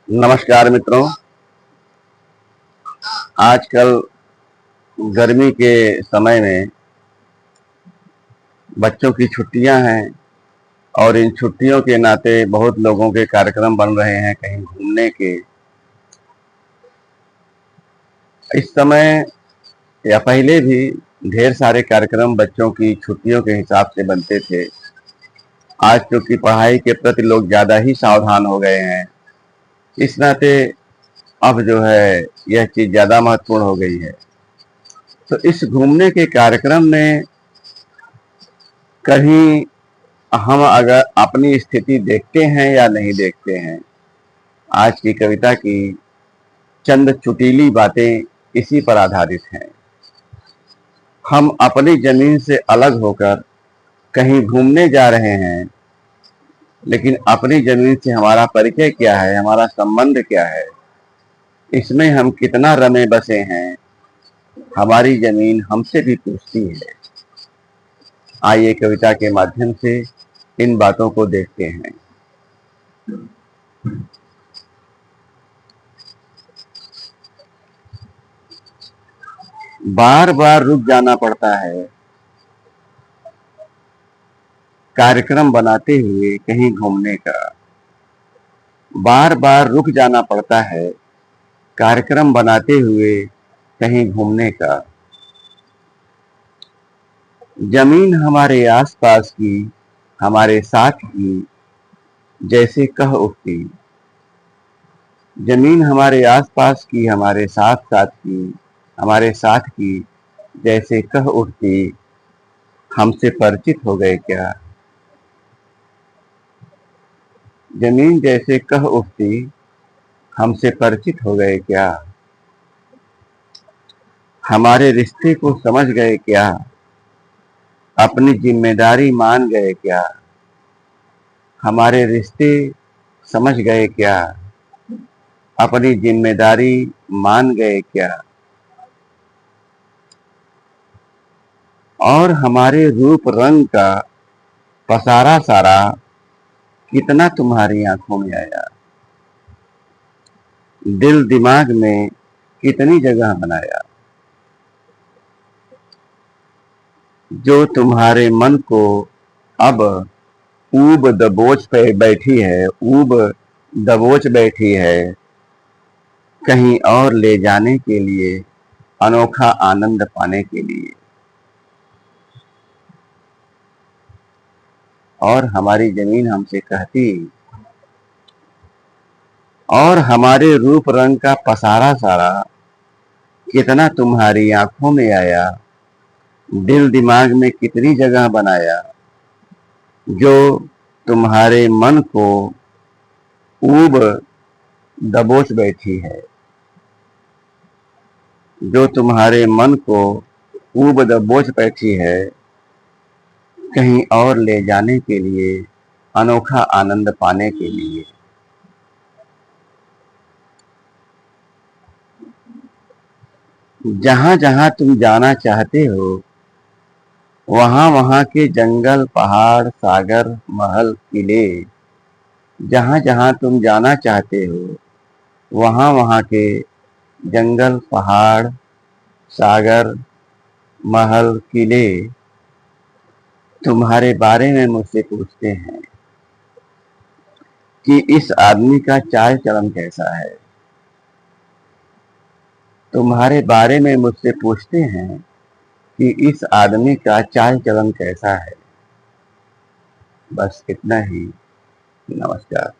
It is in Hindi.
नमस्कार मित्रों। आजकल गर्मी के समय में बच्चों की छुट्टियां हैं और इन छुट्टियों के नाते बहुत लोगों के कार्यक्रम बन रहे हैं कहीं घूमने के। इस समय या पहले भी ढेर सारे कार्यक्रम बच्चों की छुट्टियों के हिसाब से बनते थे। आज चूंकि पढ़ाई के प्रति लोग ज़्यादा ही सावधान हो गए हैं, इस नाते अब जो है यह चीज़ ज़्यादा महत्वपूर्ण हो गई है। तो इस घूमने के कार्यक्रम में कहीं हम अगर अपनी स्थिति देखते हैं या नहीं देखते हैं, आज की कविता की चंद चुटीली बातें इसी पर आधारित हैं। हम अपनी जमीन से अलग होकर कहीं घूमने जा रहे हैं, लेकिन अपनी जमीन से हमारा परिचय क्या है, हमारा संबंध क्या है, इसमें हम कितना रमे बसे हैं, हमारी जमीन हमसे भी पूछती है। आइए कविता के माध्यम से इन बातों को देखते हैं। बार बार रुक जाना पड़ता है कार्यक्रम बनाते हुए कहीं घूमने का। बार बार रुक जाना पड़ता है कार्यक्रम बनाते हुए कहीं घूमने का। जमीन हमारे आसपास की हमारे साथ की जैसे कह उठती। जमीन हमारे आसपास की हमारे साथ साथ की हमारे साथ की जैसे कह उठती, हमसे परिचित हो गए क्या। जमीन जैसे कह उठती, हमसे परिचित हो गए क्या। हमारे रिश्ते को समझ गए क्या, अपनी जिम्मेदारी मान गए क्या। हमारे रिश्ते समझ गए क्या, अपनी जिम्मेदारी मान गए क्या। और हमारे रूप रंग का पसारा सारा कितना तुम्हारी आंखों में आया। दिल दिमाग में कितनी जगह बनाया। जो तुम्हारे मन को अब ऊब दबोच पे बैठी है, ऊब दबोच बैठी है, कहीं और ले जाने के लिए, अनोखा आनंद पाने के लिए। और हमारी जमीन हमसे कहती, और हमारे रूप रंग का पसारा सारा कितना तुम्हारी आंखों में आया। दिल दिमाग में कितनी जगह बनाया। जो तुम्हारे मन को ऊब दबोच बैठी है, जो तुम्हारे मन को ऊब दबोच बैठी है, कहीं और ले जाने के लिए, अनोखा आनंद पाने के लिए। जहां जहां तुम जाना चाहते हो, वहां वहां के जंगल पहाड़ सागर महल किले। जहां जहां तुम जाना चाहते हो, वहां वहां के जंगल पहाड़ सागर महल किले तुम्हारे बारे में मुझसे पूछते हैं कि इस आदमी का चाल चलन कैसा है। तुम्हारे बारे में मुझसे पूछते हैं कि इस आदमी का चाल चलन कैसा है। बस इतना ही। नमस्कार।